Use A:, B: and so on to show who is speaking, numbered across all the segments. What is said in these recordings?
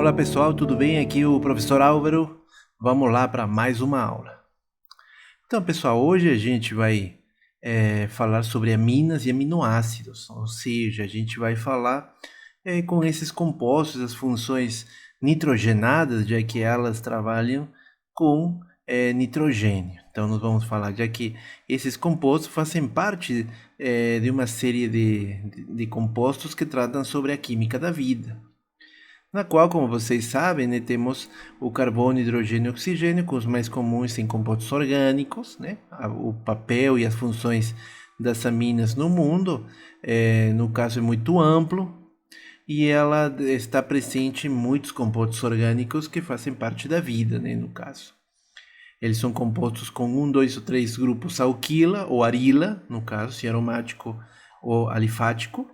A: Olá pessoal, tudo bem? Aqui é o professor Álvaro. Vamos lá para mais uma aula. Então pessoal, hoje a gente vai falar sobre aminas e aminoácidos, ou seja, a gente vai falar com esses compostos, as funções nitrogenadas, já que elas trabalham com nitrogênio. Então nós vamos falar, já que esses compostos fazem parte de uma série de compostos que tratam sobre a química da vida, na qual, como vocês sabem, né, temos o carbono, hidrogênio e oxigênio, com os mais comuns em compostos orgânicos, né, o papel e as funções das aminas no mundo, no caso é muito amplo, e ela está presente em muitos compostos orgânicos que fazem parte da vida, né, no caso. Eles são compostos com 1, 2 ou 3 grupos alquila ou arila, no caso, se aromático ou alifático,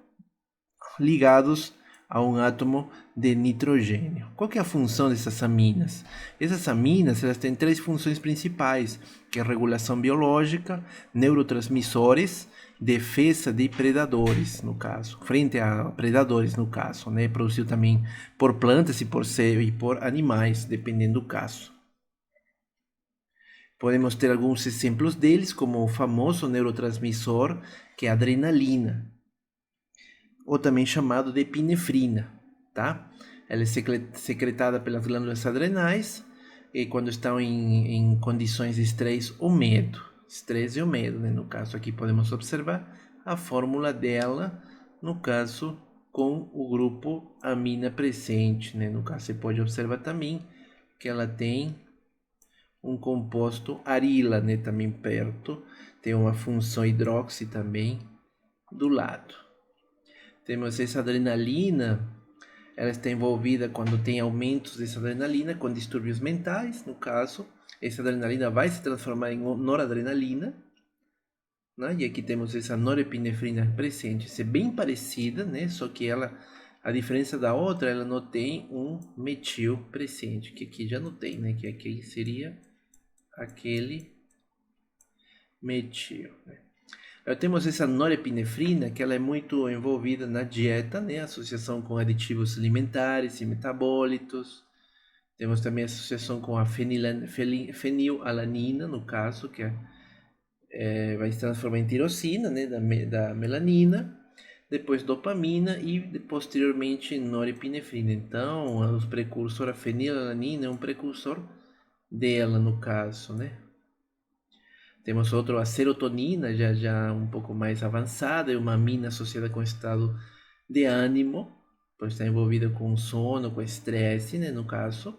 A: ligados a um átomo de nitrogênio. Qual que é a função dessas aminas? Essas aminas elas têm três funções principais, que é regulação biológica, neurotransmissores, defesa de predadores, no caso, frente a predadores, no caso, né? Produzido também por plantas e por animais, dependendo do caso. Podemos ter alguns exemplos deles, como o famoso neurotransmissor, que é a adrenalina, ou também chamado de epinefrina, tá? Ela é secretada pelas glândulas adrenais e quando estão em condições de estresse ou medo. Estresse ou medo, né? No caso aqui podemos observar a fórmula dela, no caso com o grupo amina presente, né? No caso você pode observar também que ela tem um composto arila, né? Também perto, tem uma função hidroxi também do lado. Temos essa adrenalina, ela está envolvida quando tem aumentos dessa adrenalina com distúrbios mentais, no caso, essa adrenalina vai se transformar em noradrenalina, né? E aqui temos essa norepinefrina presente, isso é bem parecida, né? Só que ela, a diferença da outra, ela não tem um metil presente, que aqui já não tem, né? Que aqui seria aquele metil, né? Temos essa norepinefrina, que ela é muito envolvida na dieta, né? Associação com aditivos alimentares e metabólitos. Temos também associação com a fenilalanina, no caso, que vai se transformar em tirosina, né? Da melanina. Depois dopamina e posteriormente norepinefrina. Então, os precursores, a fenilalanina é um precursor dela, no caso, né? Temos outro, a serotonina, já um pouco mais avançada, é uma amina associada com estado de ânimo, pois está envolvida com sono, com estresse, né, no caso.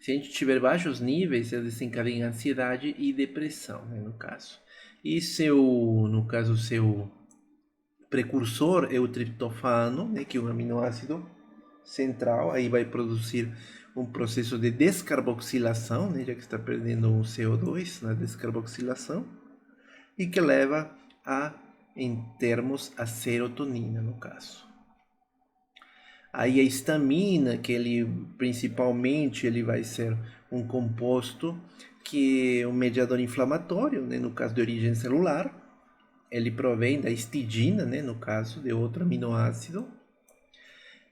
A: Se a gente tiver baixos níveis, ela desencadeia ansiedade e depressão, né, no caso. E no caso, seu precursor é o triptofano, né, que é um aminoácido central, aí vai produzir um processo de descarboxilação, né, já que está perdendo o CO2 na descarboxilação, e que leva em termos, a serotonina, no caso. Aí a histamina, que ele principalmente ele vai ser um composto que é um mediador inflamatório, né, no caso de origem celular. Ele provém da histidina, né, no caso de outro aminoácido.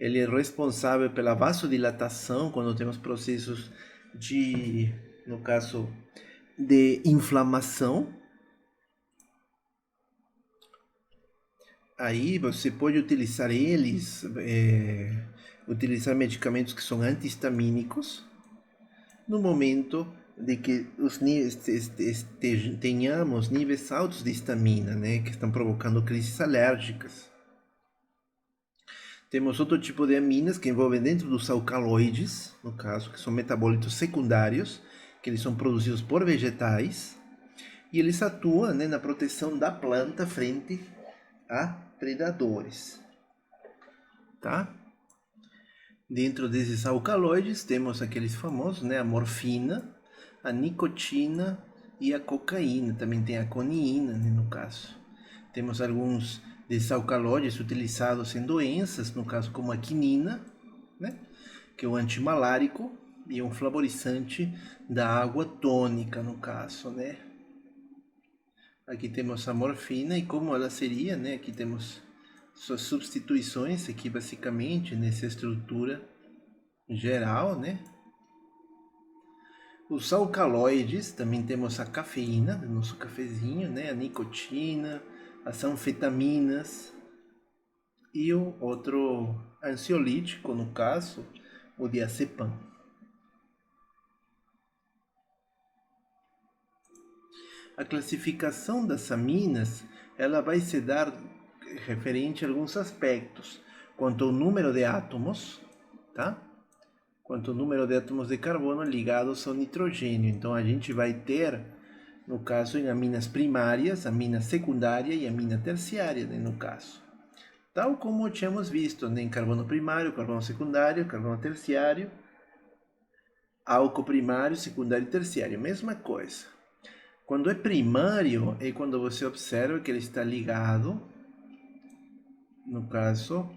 A: Ele é responsável pela vasodilatação quando temos processos de, no caso, de inflamação. Aí você pode utilizar utilizar medicamentos que são antihistamínicos no momento de que os níveis, tenhamos níveis altos de histamina, né, que estão provocando crises alérgicas. Temos outro tipo de aminas que envolvem dentro dos alcaloides, no caso, que são metabólitos secundários, que eles são produzidos por vegetais, e eles atuam, né, na proteção da planta frente a predadores, tá? Dentro desses alcaloides temos aqueles famosos, né, a morfina, a nicotina e a cocaína, também tem a coniina, né, no caso. Temos alguns desses alcaloides utilizados em doenças, no caso como a quinina, né, que é um antimalárico e um flavorizante da água tônica, no caso, né. Aqui temos a morfina e como ela seria, né, aqui temos suas substituições, aqui basicamente nessa estrutura geral, né? Os alcaloides, também temos a cafeína do nosso cafezinho, né? A nicotina, as anfetaminas e o outro ansiolítico, no caso, o diazepam. A classificação das aminas, ela vai se dar referente a alguns aspectos, quanto ao número de átomos, tá? Quanto ao número de átomos de carbono ligados ao nitrogênio. Então a gente vai ter, no caso, em aminas primárias, amina secundária e amina terciária, né, no caso. Tal como tínhamos visto, né, em carbono primário, carbono secundário, carbono terciário, álcool primário, secundário e terciário, mesma coisa. Quando é primário, é quando você observa que ele está ligado, no caso,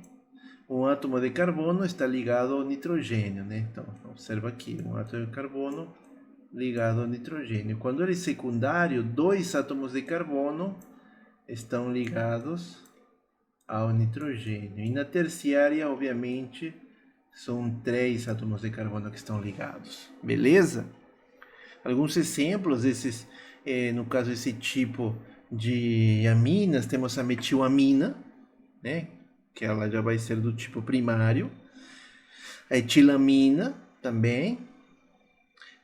A: um átomo de carbono está ligado ao nitrogênio, né? Então, observa aqui, um átomo de carbono ligado ao nitrogênio. Quando ele é secundário, dois átomos de carbono estão ligados ao nitrogênio. E na terciária, obviamente, são 3 átomos de carbono que estão ligados. Beleza? Alguns exemplos desses, no caso, esse tipo de aminas, temos a metilamina, né? Que ela já vai ser do tipo primário. A etilamina também.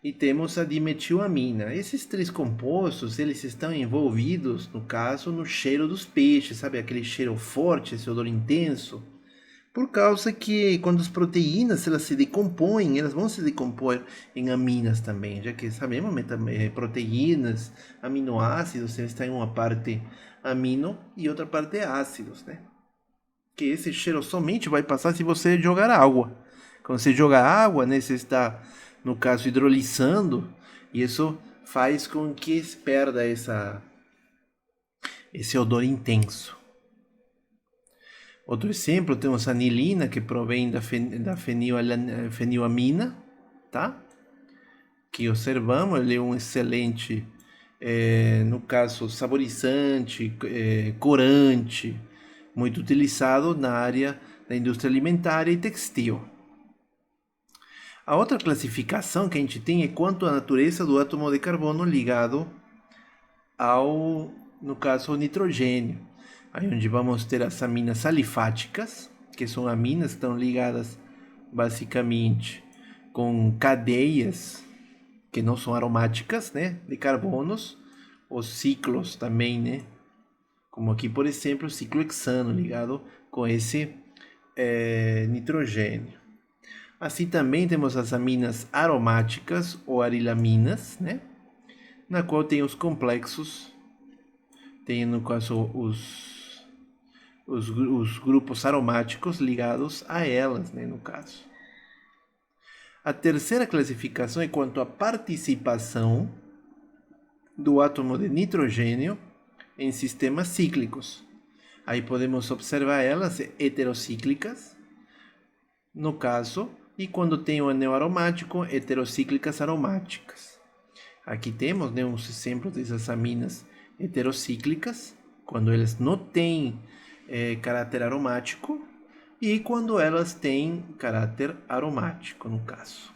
A: E temos a dimetilamina. Esses 3 compostos, eles estão envolvidos, no caso, no cheiro dos peixes, sabe? Aquele cheiro forte, esse odor intenso. Por causa que quando as proteínas elas se decompõem, elas vão se decompor em aminas também, já que sabemos proteínas, aminoácidos, eles têm uma parte amino e outra parte ácidos, né? Que esse cheiro somente vai passar se você jogar água. Quando você joga água, né, você está, no caso, hidrolisando, e isso faz com que se perda esse odor intenso. Outro exemplo, temos a anilina, que provém da fenilamina, tá? Que observamos, ele é um excelente, no caso, saborizante, corante, muito utilizado na área da indústria alimentar e textil. A outra classificação que a gente tem é quanto à natureza do átomo de carbono ligado ao, no caso, ao nitrogênio. Aí onde vamos ter as aminas alifáticas, que são aminas que estão ligadas basicamente com cadeias que não são aromáticas, né, de carbonos, os ciclos também, né, como aqui, por exemplo, o ciclo hexano ligado com esse nitrogênio. Assim também temos as aminas aromáticas ou arilaminas, né, na qual tem os complexos, tem no caso os grupos aromáticos ligados a elas, né, no caso. A terceira classificação é quanto à participação do átomo de nitrogênio em sistemas cíclicos. Aí podemos observar elas heterocíclicas, no caso, e quando tem o anel aromático, heterocíclicas aromáticas. Aqui temos, né, uns exemplos dessas aminas heterocíclicas, quando elas não têm caráter aromático, e quando elas têm caráter aromático, no caso.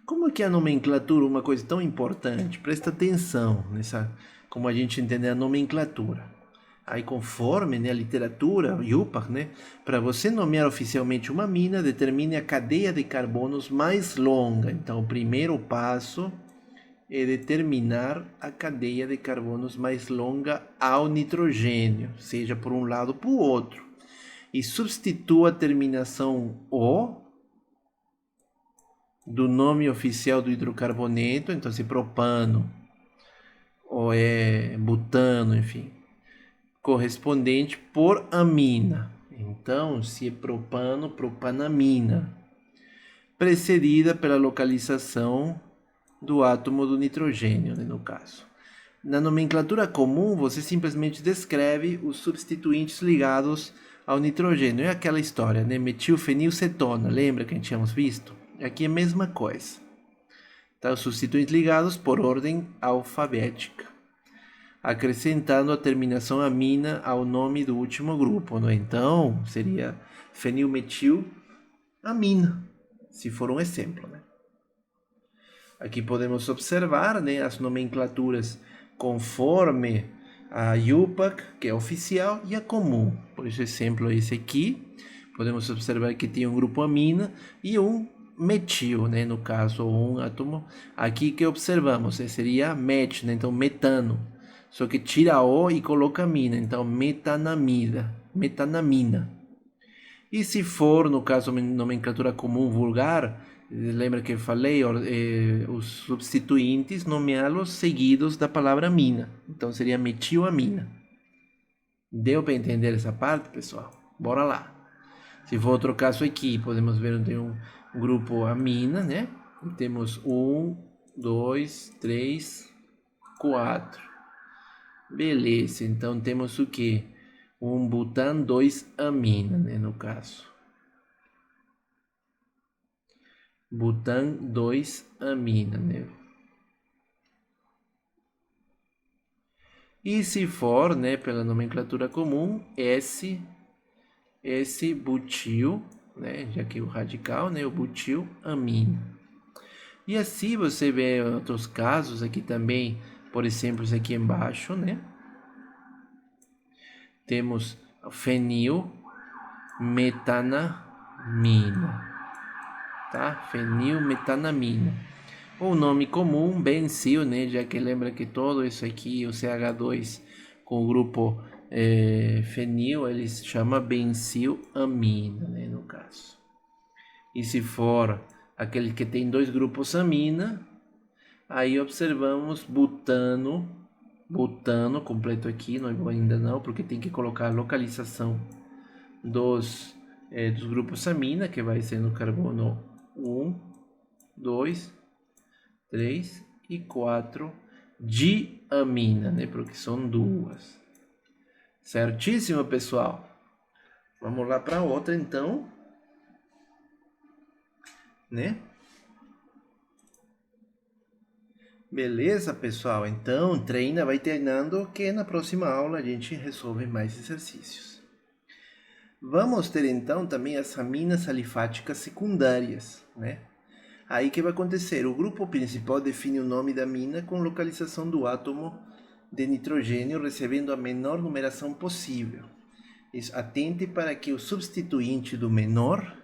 A: Como é que a nomenclatura é uma coisa tão importante? Presta atenção nessa, como a gente entende a nomenclatura. Aí conforme, né, a literatura, IUPAC, né, para você nomear oficialmente uma mina, determine a cadeia de carbonos mais longa. Então, o primeiro passo é determinar a cadeia de carbonos mais longa ao nitrogênio, seja por um lado ou por outro. E substitua a terminação O do nome oficial do hidrocarboneto, então se propano ou é butano, enfim, correspondente por amina. Então, se é propano, propanamina, precedida pela localização do átomo do nitrogênio, né, no caso. Na nomenclatura comum, você simplesmente descreve os substituintes ligados ao nitrogênio. É aquela história, né? Metilfenilcetona, lembra que a gente tínhamos visto? Aqui é a mesma coisa. Tá? Os substituintes ligados por ordem alfabética, acrescentando a terminação amina ao nome do último grupo. Né? Então, seria fenilmetil amina, se for um exemplo, né? Aqui podemos observar, né, as nomenclaturas conforme a IUPAC, que é oficial, e a comum. Por exemplo, esse aqui, podemos observar que tem um grupo amina e um metil, né, no caso, um átomo. Aqui que observamos, seria met, né, então metano. Só que tira O e coloca amina, então metanamida, metanamina. E se for, no caso, nomenclatura comum vulgar, lembra que eu falei, os substituintes, nomeá-los seguidos da palavra amina. Então seria metilamina. Deu para entender essa parte, pessoal? Bora lá. Se for outro caso aqui, podemos ver onde tem um grupo amina, né? E temos 1, 2, 3, 4. Beleza, então temos o que? Um butan 2 amina, né, no caso. Butan 2 amina, né? E se for, né, pela nomenclatura comum, S butil, né, já que o radical, né, o butil amina. E assim você vê outros casos aqui também, por exemplo, aqui embaixo, né? Temos fenil metanamina, tá? Fenil metanamina. O nome comum, benzil, né? Já que lembra que todo isso aqui, o CH2 com o grupo fenil, ele se chama benzilamina, né? No caso. E se for aquele que tem dois grupos amina, aí observamos butano, butano completo aqui, não vou ainda não, porque tem que colocar a localização dos grupos amina, que vai ser no carbono 1, 2, 3 e 4 diamina, né? Porque são duas. Certíssimo, pessoal? Vamos lá para outra, então. Né? Beleza, pessoal? Então, treina, vai treinando, que na próxima aula a gente resolve mais exercícios. Vamos ter, então, também as aminas alifáticas secundárias, né? Aí que vai acontecer? O grupo principal define o nome da amina com localização do átomo de nitrogênio, recebendo a menor numeração possível. Atente para que o substituinte do menor,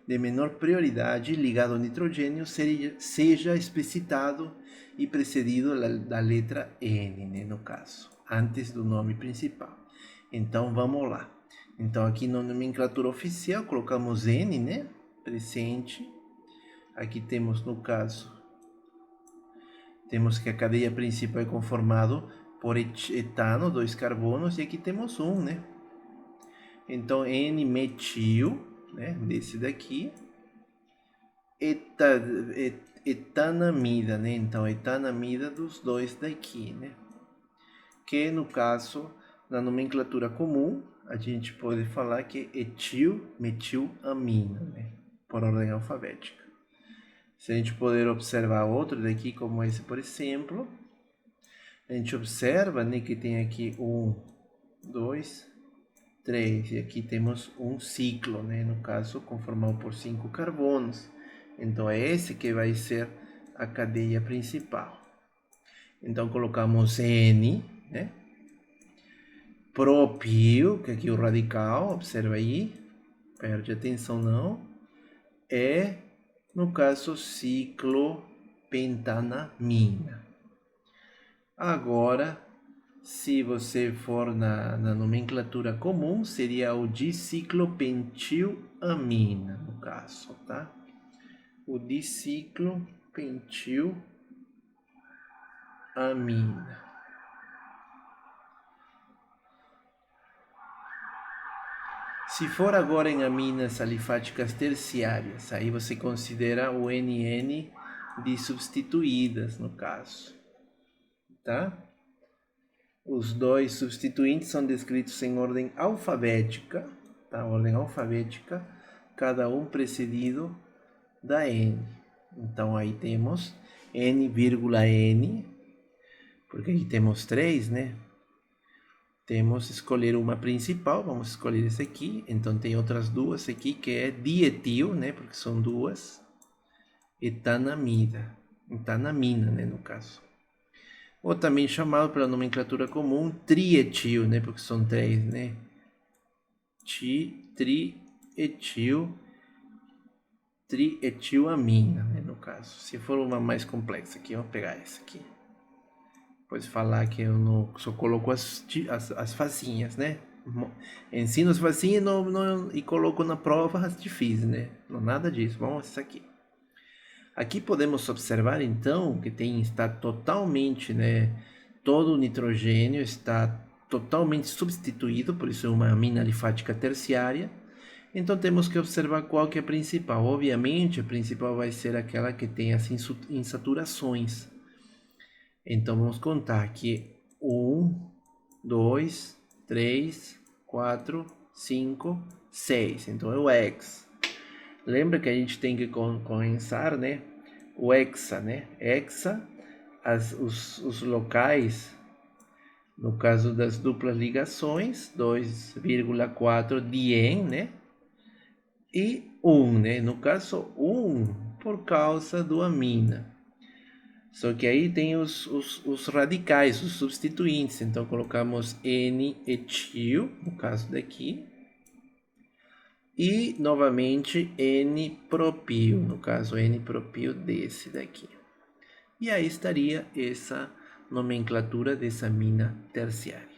A: de menor prioridade, ligado ao nitrogênio, seja explicitado e precedido da letra N, né, no caso, antes do nome principal. Então, vamos lá. Então, aqui na nomenclatura oficial, colocamos N, né, presente. Aqui temos, no caso, temos que a cadeia principal é conformado por etano, 2 carbonos, e aqui temos um, né? Então, N-metil, né, desse daqui, etanamida, né? Então, etanamida dos dois daqui, né? Que, no caso, na nomenclatura comum, a gente pode falar que é etil, metilamina, né? Por ordem alfabética. Se a gente puder observar outro daqui, como esse, por exemplo, a gente observa, né, que tem aqui 1, 2, 3, e aqui temos um ciclo, né, no caso, conformado por 5 carbonos. Então, é esse que vai ser a cadeia principal. Então, colocamos N, né, propil, que aqui é o radical, observa aí, perde atenção não, no caso, ciclopentanamina. Agora, se você for na nomenclatura comum, seria o diciclopentilamina, no caso, tá? O diciclopentilamina. Se for agora em aminas alifáticas terciárias, aí você considera o NN de substituídas, no caso, tá? Os dois substituintes são descritos em ordem alfabética, tá? Ordem alfabética, cada um precedido da N. Então, aí temos N, N, porque aí temos 3, né? temos que escolher uma principal, vamos escolher esse aqui. Então tem outras duas aqui, que é dietil, né, porque são duas, etanamida, etanamina, né, no caso. Ou também chamado pela nomenclatura comum trietil, né, porque são três, né, trietilamina, né, no caso. Se for uma mais complexa aqui, vamos pegar essa aqui. Pode falar que eu não só coloco as facinhas, né? Ensino as facinhas e coloco na prova as difíceis, né? Não nada disso. Vamos essa aqui. Aqui podemos observar então que está totalmente, né? Todo o nitrogênio está totalmente substituído, por isso é uma amina alifática terciária. Então temos que observar qual que é a principal. Obviamente a principal vai ser aquela que tem as insaturações. Então vamos contar aqui 1, 2, 3, 4, 5, 6. Então é o hex. Lembra que a gente tem que condensar, né? O hexa, né? Hexa, os locais, no caso das duplas ligações, 2,4 dien, né? E 1, né? No caso 1 por causa do amina. Só que aí tem os radicais, os substituintes. Então colocamos N-etil, no caso daqui. E novamente N-propil, no caso N-propil desse daqui. E aí estaria essa nomenclatura dessa amina terciária.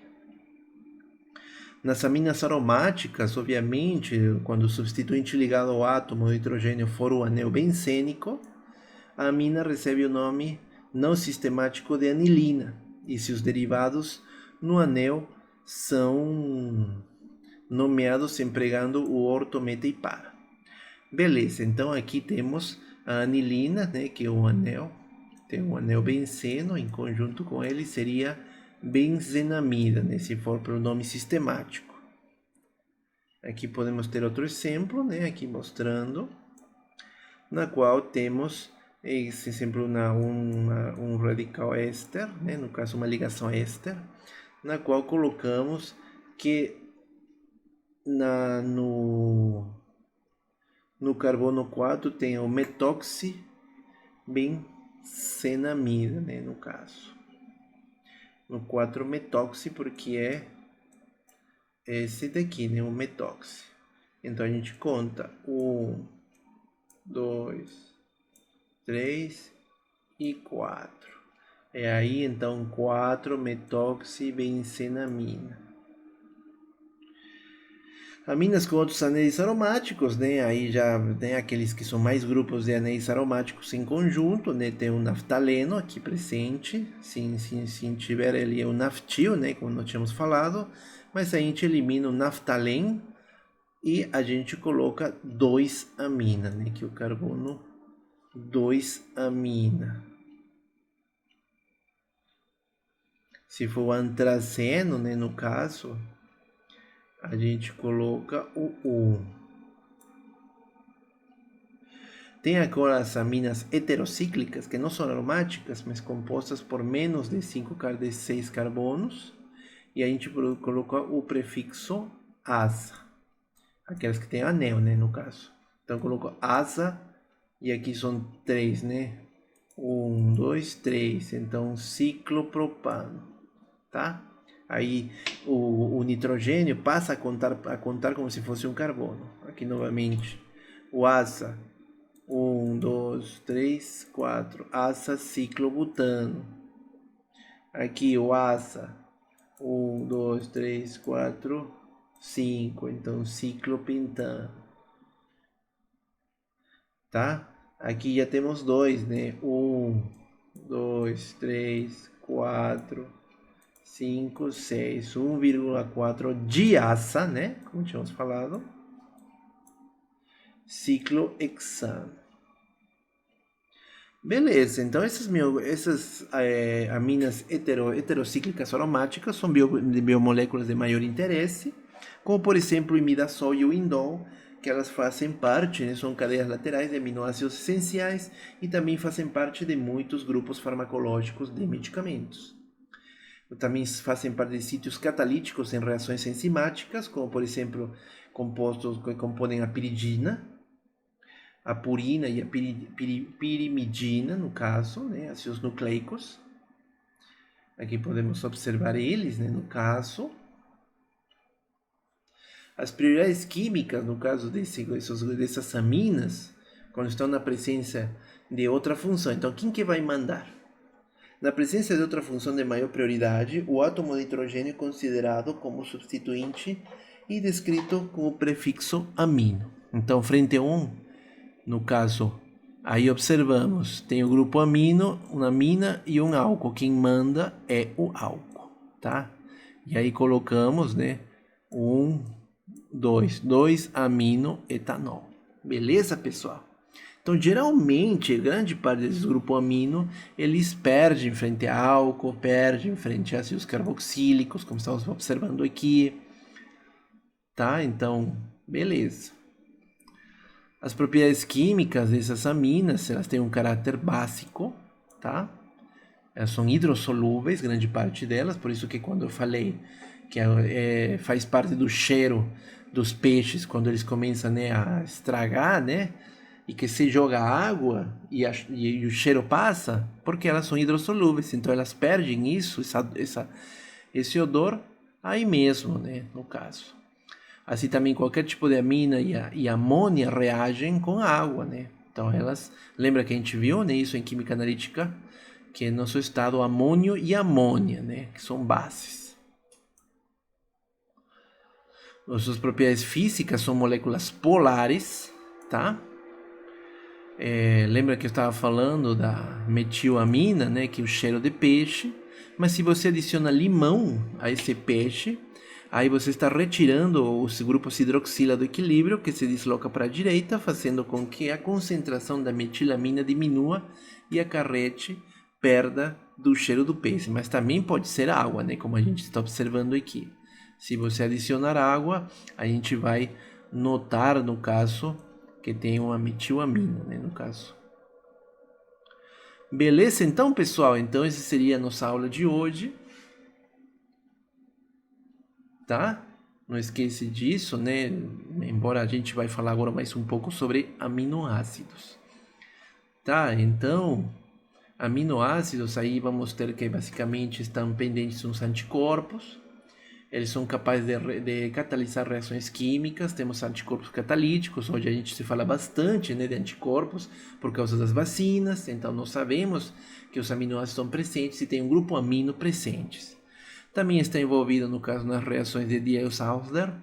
A: Nas aminas aromáticas, obviamente, quando o substituinte ligado ao átomo do hidrogênio for o anel bencênico, a amina recebe o nome não sistemático de anilina, e seus derivados no anel são nomeados empregando o ortometa e para. Beleza, então aqui temos a anilina, né, que é um anel, tem um anel benceno, em conjunto com ele seria benzenamida, né, se for para o nome sistemático. Aqui podemos ter outro exemplo, né, aqui mostrando, na qual temos esse exemplo um radical éster, né? No caso uma ligação éster, na qual colocamos que no carbono 4 tem o metoxibenzenamida, né? No caso, no 4 metoxi, porque é esse daqui, né? O metoxi. Então a gente conta 1, 2, 3 e 4. É aí então 4-metoxibenzenamina. Aminas com outros anéis aromáticos, né? Aí já tem aqueles que são mais grupos de anéis aromáticos em conjunto, né? Tem o naftaleno aqui presente, se tiver ali o naftil, né? Como nós tínhamos falado, mas a gente elimina o naftalen e a gente coloca 2-amina, né? Que é o carbono 2-amina. Se for o antrazeno, né, no caso, a gente coloca o 1. Tem agora as aminas heterocíclicas, que não são aromáticas, mas compostas por menos de 6 carbonos. E a gente coloca o prefixo asa. Aquelas que tem anel, né, no caso. Então, coloco asa, e aqui são 3, né? 1, 2, 3. Então, ciclopropano. Tá? Aí o nitrogênio passa a contar como se fosse um carbono. Aqui novamente o asa 1, 2, 3, 4, asa ciclobutano. Aqui o asa 1, 2, 3, 4, 5, então ciclopentano. Tá? Aqui já temos 2, né? 1, 2, 3, 4, 5, 6, 1,4 diaça, né? Como tínhamos falado. Ciclohexano. Beleza, então essas aminas heterocíclicas aromáticas são biomoléculas de maior interesse, como por exemplo o imidazol e o indol, que elas fazem parte, né, são cadeias laterais de aminoácidos essenciais e também fazem parte de muitos grupos farmacológicos de medicamentos. também fazem parte de sítios catalíticos em reações enzimáticas, como por exemplo compostos que compõem a piridina, a purina e a pirimidina, no caso, né, ácidos nucleicos. Aqui podemos observar eles, né, no caso. As prioridades químicas, no caso dessas aminas, quando estão na presença de outra função. Então, quem que vai mandar? Na presença de outra função de maior prioridade, o átomo de nitrogênio é considerado como substituinte e descrito com o prefixo amino. Então, frente a no caso, aí observamos, tem o grupo amino, uma amina e um álcool. Quem manda é o álcool, tá? E aí colocamos, né, 2,2-amino-etanol. Beleza, pessoal? Então, geralmente, grande parte desses grupos amino, eles perdem frente a álcool, perdem frente a ácidos carboxílicos, como estamos observando aqui. Tá? Então, beleza. As propriedades químicas dessas aminas, elas têm um caráter básico, tá? Elas são hidrossolúveis, grande parte delas, por isso que quando eu falei que faz parte do cheiro dos peixes, quando eles começam, né, a estragar, né? E que se joga água e o cheiro passa, porque elas são hidrossolúveis, então elas perdem isso, esse odor aí mesmo, né, no caso. Assim também qualquer tipo de amina e amônia reagem com a água, né? Então elas, lembra que a gente viu, né, isso em química analítica, que é nosso estado amônio e amônia, né, que são bases. As suas propriedades físicas são moléculas polares, tá? Lembra que eu estava falando da metilamina, né, que é o cheiro de peixe, mas se você adiciona limão a esse peixe, aí você está retirando o grupo hidroxila do equilíbrio, que se desloca para a direita, fazendo com que a concentração da metilamina diminua e acarrete perda do cheiro do peixe. Mas também pode ser água, né, como a gente está observando aqui. Se você adicionar água, a gente vai notar, no caso, que tem uma metilamina, né, no caso. Beleza, então, pessoal? Então, essa seria a nossa aula de hoje. Tá? Não esqueça disso, né? Embora a gente vai falar agora mais um pouco sobre aminoácidos. Tá? Então, aminoácidos aí vamos ter que basicamente estão pendentes dos anticorpos. Eles são capazes de catalisar reações químicas. Temos anticorpos catalíticos. Hoje a gente se fala bastante, né, de anticorpos por causa das vacinas. Então nós sabemos que os aminoácidos estão presentes e tem um grupo amino presentes. Também está envolvido, no caso, nas reações de Diels-Alder,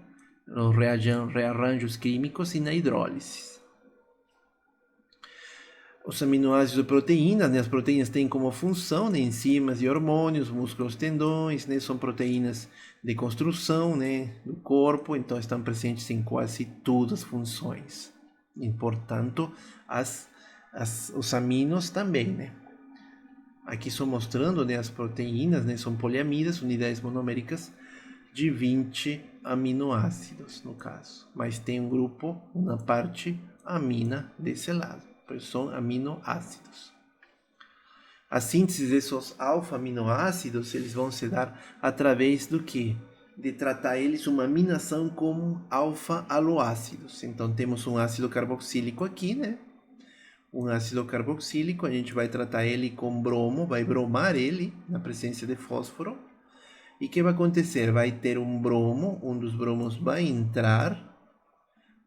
A: nos rearranjos químicos e na hidrólise. Os aminoácidos de proteínas, né? As proteínas têm como função, né, enzimas e hormônios, músculos, tendões, né? São proteínas de construção, né, do corpo, então estão presentes em quase todas as funções. E, portanto, os aminos também, né? Aqui estou mostrando, né, as proteínas, né, são poliamidas, unidades monoméricas de 20 aminoácidos, no caso. Mas tem um grupo, uma parte amina desse lado. São aminoácidos. A síntese desses alfa-aminoácidos, eles vão se dar através do quê? De tratar eles uma aminação como alfa-aloácidos. Então, temos um ácido carboxílico aqui, né? Um ácido carboxílico, a gente vai tratar ele com bromo, vai bromar ele na presença de fósforo. E o que vai acontecer? Vai ter um bromo, um dos bromos vai entrar,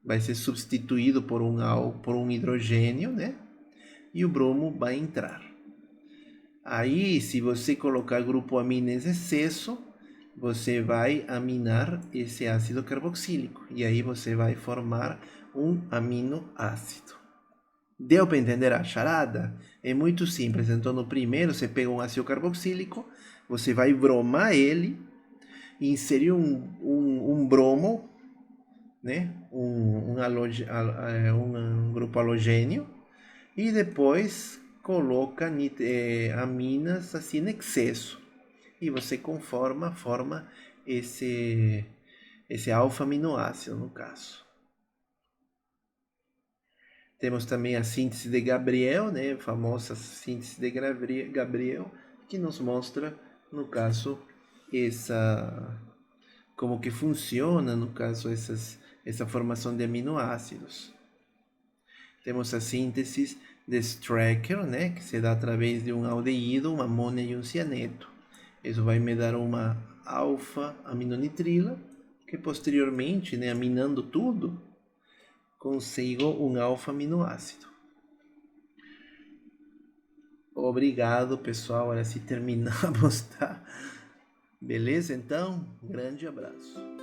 A: vai ser substituído por um hidrogênio, né? E o bromo vai entrar. Aí, se você colocar grupo amino em excesso, você vai aminar esse ácido carboxílico. E aí você vai formar um aminoácido. Deu para entender a charada? É muito simples. Então, no primeiro, você pega um ácido carboxílico, você vai bromar ele, inserir um bromo, né? um grupo halogênio, e depois coloca aminas assim em excesso. E você forma esse alfa-aminoácido, no caso. Temos também a síntese de Gabriel, né? A famosa síntese de Gabriel, que nos mostra, no caso, essa, como que funciona, no caso, essa formação de aminoácidos. Temos a síntese de Strecker, né, que se dá através de um aldeído, uma amônia e um cianeto. Isso vai me dar uma alfa-aminonitrila, que posteriormente, né, aminando tudo, consigo um alfa-aminoácido. Obrigado, pessoal. Assim terminamos, tá? Beleza? Então, grande abraço.